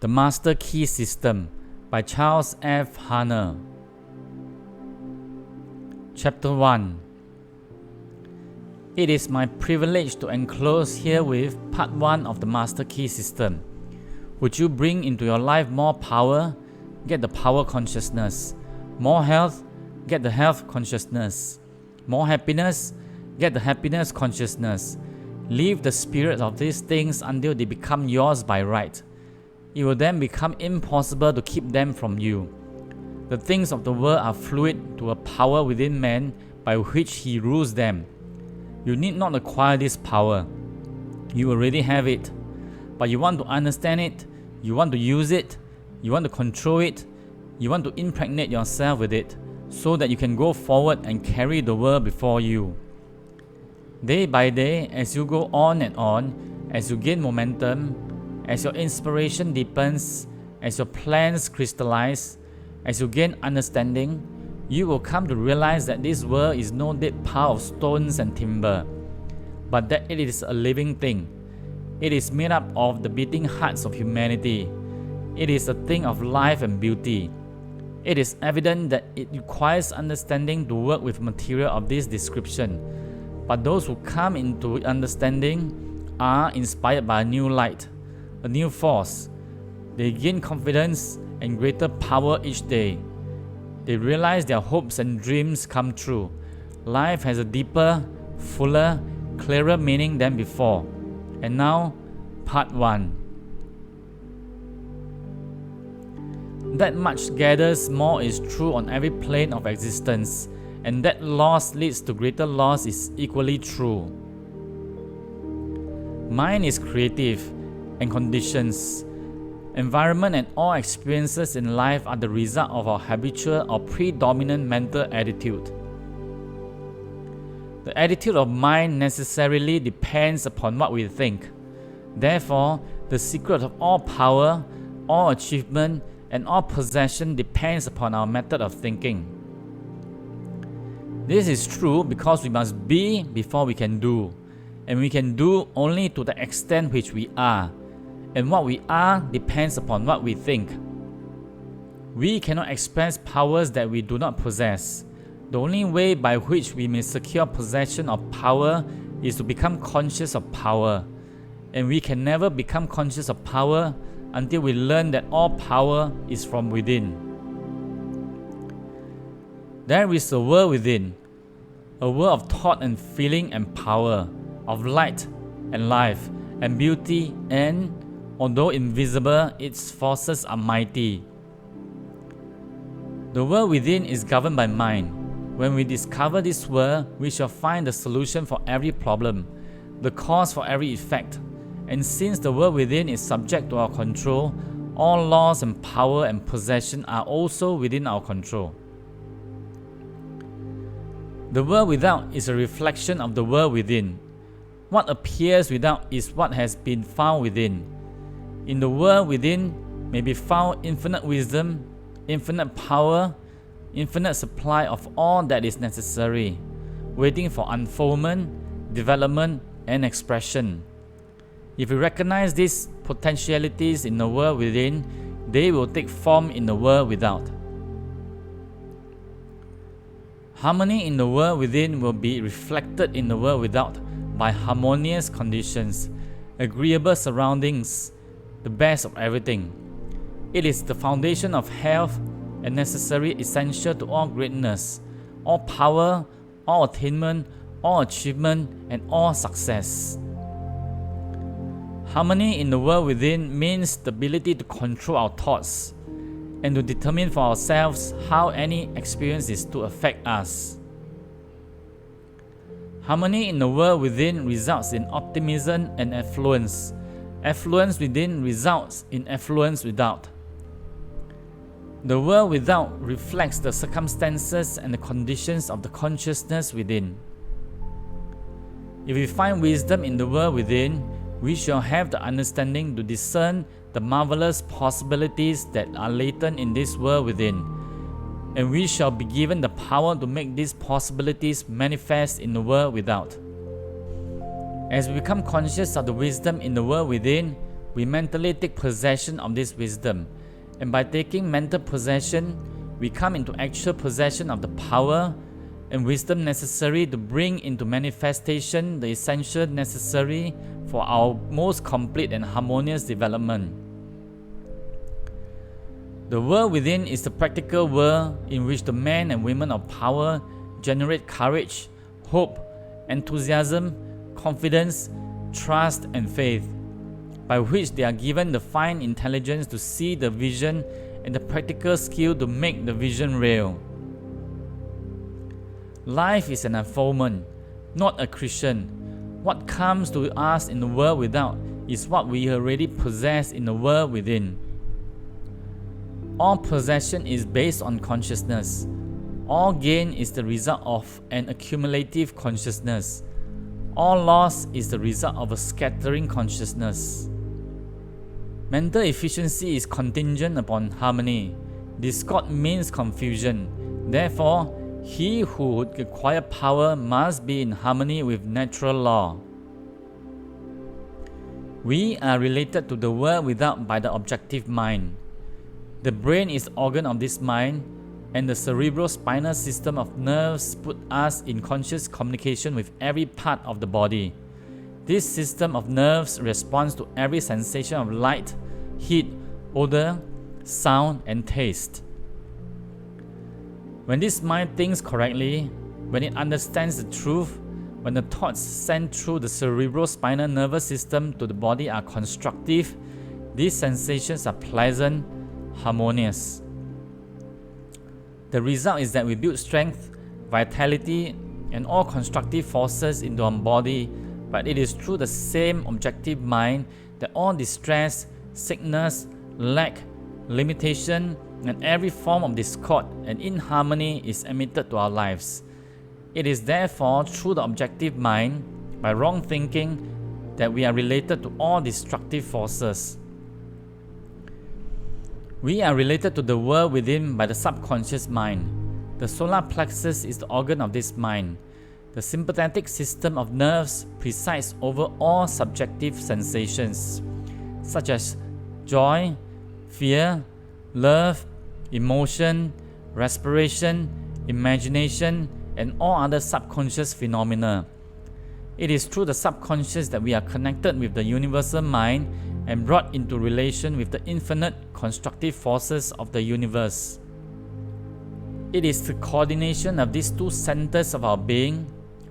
The Master Key System by Charles F. Haanel. Chapter 1. It is my privilege to enclose herewith Part 1 of the Master Key System. Would you bring into your life more power? Get the power consciousness. More health? Get the health consciousness. More happiness? Get the happiness consciousness. Leave the spirit of these things until they become yours by right. It will then become impossible to keep them from you. The things of the world are fluid to a power within man by which he rules them. You need not acquire this power. You already have it. But you want to understand it, you want to use it, you want to control it, you want to impregnate yourself with it, so that you can go forward and carry the world before you. Day by day, as you go on and on, as you gain momentum, as your inspiration deepens, as your plans crystallize, as you gain understanding, you will come to realize that this world is no dead pile of stones and timber, but that it is a living thing. It is made up of the beating hearts of humanity. It is a thing of life and beauty. It is evident that it requires understanding to work with material of this description, but those who come into understanding are inspired by a new light, a new force. They gain confidence and greater power each day. They realize their hopes and dreams come true. Life has a deeper, fuller, clearer meaning than before. And now, Part 1. That much gathers more is true on every plane of existence, and that loss leads to greater loss is equally true. Mind is creative, and conditions, environment, and all experiences in life are the result of our habitual or predominant mental attitude. The attitude of mind necessarily depends upon what we think. Therefore, the secret of all power, all achievement, and all possession depends upon our method of thinking. This is true because we must be before we can do, and we can do only to the extent which we are, and what we are depends upon what we think. We cannot express powers that we do not possess. The only way by which we may secure possession of power is to become conscious of power, and we can never become conscious of power until we learn that all power is from within. There is a world within, a world of thought and feeling and power, of light and life and beauty, and, although invisible, its forces are mighty. The world within is governed by mind. When we discover this world, we shall find the solution for every problem, the cause for every effect. And since the world within is subject to our control, all laws and power and possession are also within our control. The world without is a reflection of the world within. What appears without is what has been found within. In the world within may be found infinite wisdom, infinite power, infinite supply of all that is necessary, waiting for unfoldment, development, and expression. If we recognize these potentialities in the world within, they will take form in the world without. Harmony in the world within will be reflected in the world without by harmonious conditions, agreeable surroundings, the best of everything. It is the foundation of health and necessary essential to all greatness, all power, all attainment, all achievement, and all success. Harmony in the world within means the ability to control our thoughts and to determine for ourselves how any experience is to affect us. Harmony in the world within results in optimism and affluence. Affluence within results in affluence without. The world without reflects the circumstances and the conditions of the consciousness within. If we find wisdom in the world within, we shall have the understanding to discern the marvelous possibilities that are latent in this world within, and we shall be given the power to make these possibilities manifest in the world without. As we become conscious of the wisdom in the world within, we mentally take possession of this wisdom, and by taking mental possession, we come into actual possession of the power and wisdom necessary to bring into manifestation the essential necessary for our most complete and harmonious development. The world within is the practical world in which the men and women of power generate courage, hope, enthusiasm, confidence, trust, and faith, by which they are given the fine intelligence to see the vision and the practical skill to make the vision real. Life is an unfoldment, not a creation. What comes to us in the world without is what we already possess in the world within. All possession is based on consciousness. All gain is the result of an accumulative consciousness. All loss is the result of a scattering consciousness. Mental efficiency is contingent upon harmony. Discord means confusion. Therefore, he who would acquire power must be in harmony with natural law. We are related to the world without by the objective mind. The brain is the organ of this mind, and the cerebrospinal system of nerves put us in conscious communication with every part of the body. This system of nerves responds to every sensation of light, heat, odor, sound, and taste. When this mind thinks correctly, when it understands the truth, when the thoughts sent through the cerebrospinal nervous system to the body are constructive, these sensations are pleasant, harmonious. The result is that we build strength, vitality, and all constructive forces into our body, but it is through the same objective mind that all distress, sickness, lack, limitation, and every form of discord and inharmony is emitted to our lives. It is therefore through the objective mind, by wrong thinking, that we are related to all destructive forces. We are related to the world within by the subconscious mind. The solar plexus is the organ of this mind. The sympathetic system of nerves presides over all subjective sensations, such as joy, fear, love, emotion, respiration, imagination, and all other subconscious phenomena. It is through the subconscious that we are connected with the universal mind and brought into relation with the infinite constructive forces of the universe. It is the coordination of these two centers of our being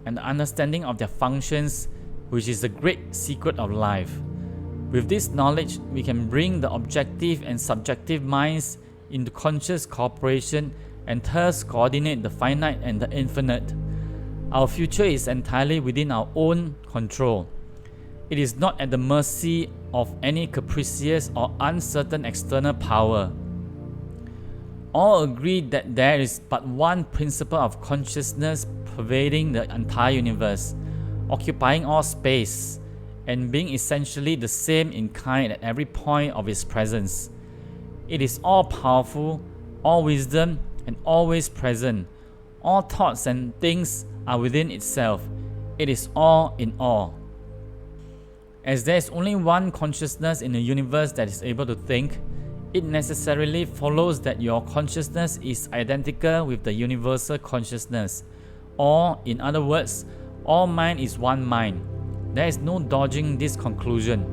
and the understanding of their functions which is the great secret of life. With this knowledge, we can bring the objective and subjective minds into conscious cooperation and thus coordinate the finite and the infinite. Our future is entirely within our own control. It is not at the mercy of any capricious or uncertain external power. All agree that there is but one principle of consciousness pervading the entire universe, occupying all space, and being essentially the same in kind at every point of its presence. It is all-powerful, all wisdom, and always present. All thoughts and things are within itself. It is all in all. As there is only one consciousness in the universe that is able to think, it necessarily follows that your consciousness is identical with the universal consciousness. Or, in other words, all mind is one mind. There is no dodging this conclusion.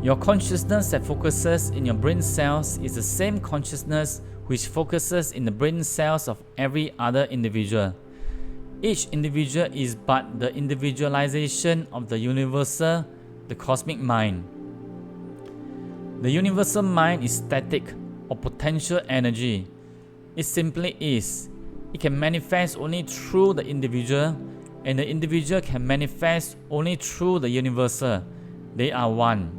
Your consciousness that focuses in your brain cells is the same consciousness which focuses in the brain cells of every other individual. Each individual is but the individualization of the universal, the cosmic mind. The universal mind is static or potential energy. It simply is. It can manifest only through the individual, and the individual can manifest only through the universal. They are one.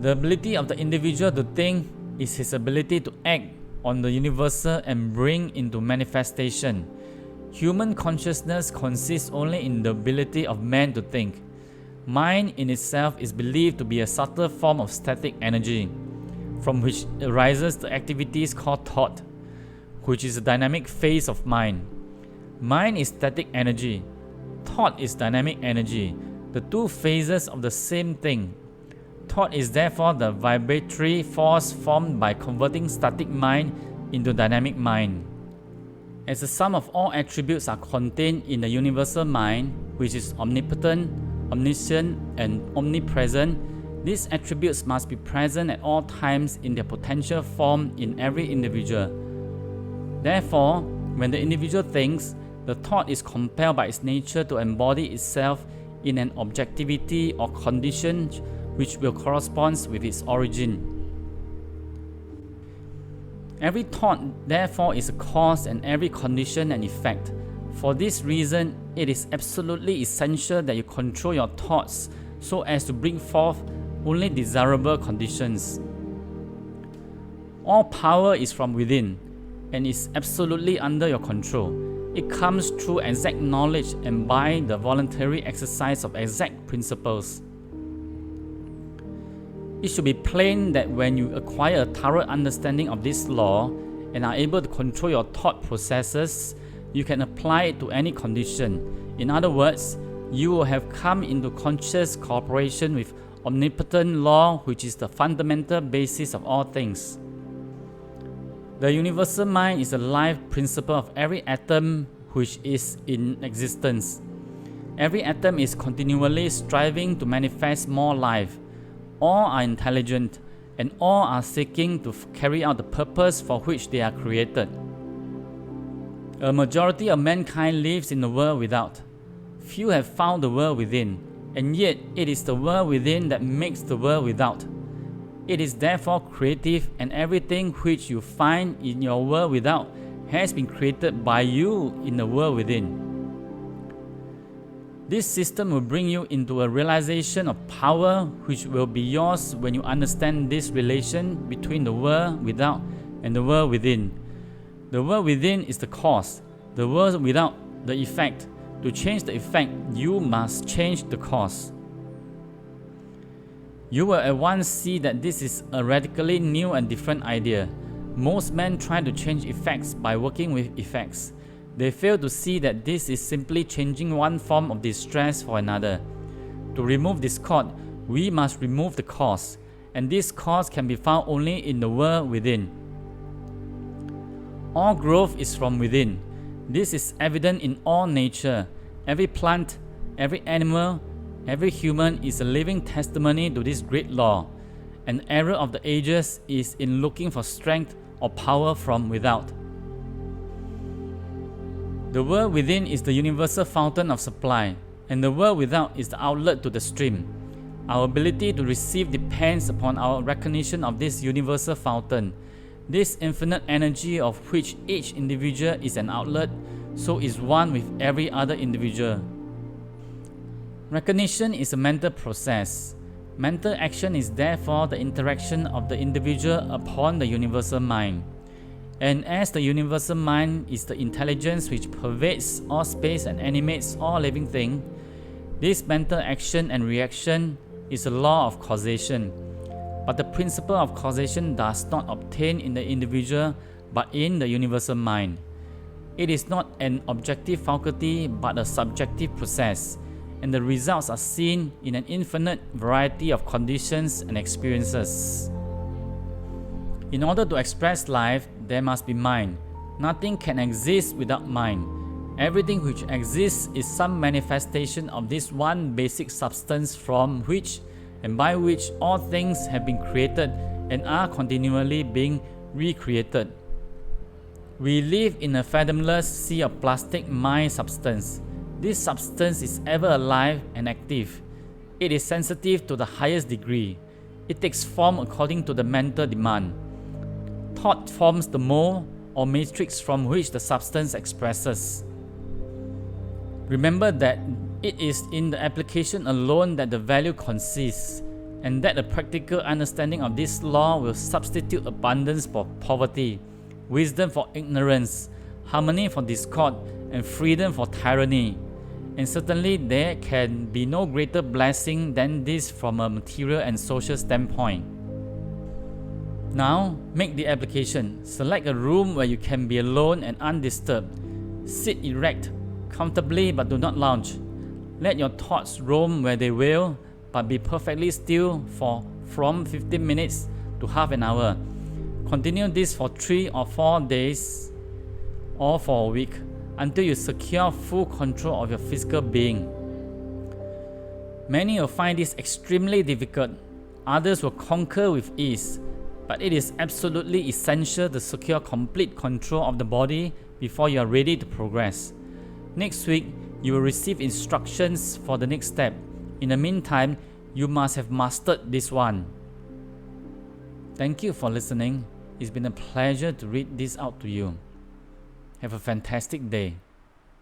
The ability of the individual to think is his ability to act on the universal and bring into manifestation. Human consciousness consists only in the ability of man to think. Mind in itself is believed to be a subtle form of static energy, from which arises the activities called thought, which is a dynamic phase of mind. Mind is static energy. Thought is dynamic energy, the two phases of the same thing. Thought is therefore the vibratory force formed by converting static mind into dynamic mind. As the sum of all attributes are contained in the universal mind, which is omnipotent, omniscient, and omnipresent, these attributes must be present at all times in their potential form in every individual. Therefore, when the individual thinks, the thought is compelled by its nature to embody itself in an objectivity or condition which will correspond with its origin. Every thought, therefore, is a cause, and every condition an effect. For this reason, it is absolutely essential that you control your thoughts so as to bring forth only desirable conditions. All power is from within and is absolutely under your control. It comes through exact knowledge and by the voluntary exercise of exact principles. It should be plain that when you acquire a thorough understanding of this law and are able to control your thought processes, you can apply it to any condition. In other words, you will have come into conscious cooperation with omnipotent law, which is the fundamental basis of all things. The universal mind is the life principle of every atom which is in existence. Every atom is continually striving to manifest more life. All are intelligent, and all are seeking to carry out the purpose for which they are created. A majority of mankind lives in the world without. Few have found the world within, and yet it is the world within that makes the world without. It is therefore creative, and everything which you find in your world without has been created by you in the world within. This system will bring you into a realization of power which will be yours when you understand this relation between the world without and the world within. The world within is the cause, the world without the effect. To change the effect, you must change the cause. You will at once see that this is a radically new and different idea. Most men try to change effects by working with effects. They fail to see that this is simply changing one form of distress for another. To remove discord, we must remove the cause, and this cause can be found only in the world within. All growth is from within. This is evident in all nature. Every plant, every animal, every human is a living testimony to this great law. An error of the ages is in looking for strength or power from without. The world within is the universal fountain of supply, and the world without is the outlet to the stream. Our ability to receive depends upon our recognition of this universal fountain. This infinite energy of which each individual is an outlet, so is one with every other individual. Recognition is a mental process. Mental action is therefore the interaction of the individual upon the universal mind. And as the universal mind is the intelligence which pervades all space and animates all living thing, this mental action and reaction is a law of causation. But the principle of causation does not obtain in the individual but in the universal mind. It is not an objective faculty but a subjective process, and the results are seen in an infinite variety of conditions and experiences. In order to express life, there must be mind. Nothing can exist without mind. Everything which exists is some manifestation of this one basic substance from which and by which all things have been created and are continually being recreated. We live in a fathomless sea of plastic mind substance. This substance is ever alive and active. It is sensitive to the highest degree. It takes form according to the mental demand. Thought forms the mold or matrix from which the substance expresses. Remember that it is in the application alone that the value consists, and that a practical understanding of this law will substitute abundance for poverty, wisdom for ignorance, harmony for discord, and freedom for tyranny. And certainly there can be no greater blessing than this from a material and social standpoint. Now, make the application. Select a room where you can be alone and undisturbed. Sit erect, comfortably but do not lounge. Let your thoughts roam where they will, but be perfectly still for from 15 minutes to half an hour. Continue this for 3 or 4 days or for a week until you secure full control of your physical being. Many will find this extremely difficult. Others will conquer with ease. But it is absolutely essential to secure complete control of the body before you are ready to progress. Next week, you will receive instructions for the next step. In the meantime, you must have mastered this one. Thank you for listening. It's been a pleasure to read this out to you. Have a fantastic day.